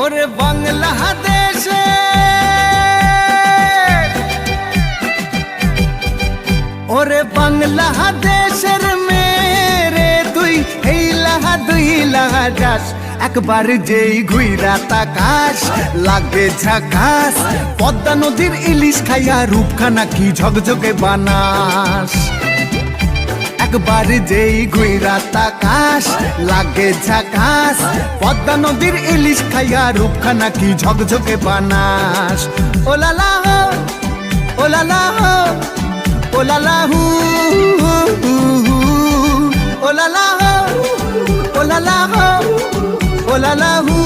ওরে বাংলাদেশে ওরে বাংলাদেশের মেরে তুই এই লাহা দুই লাহা যাস একবার যেই ঘুইরা তাকাস লাগে ঝাকাস পদ্মা নদীর ইলিশ খাইয়া রূপখানা কি ঝকঝকে বানাস একবার যেই ঘুইরা তাকাস লাগে ঝাকাস পদ্মা নদীর ইলিশ খাইয়া রূপখানা কি ঝকঝকে বানাস ওলালা হো ওলালা হো ওলালা হু ওলালা হো ওলালা হো ওলালা হু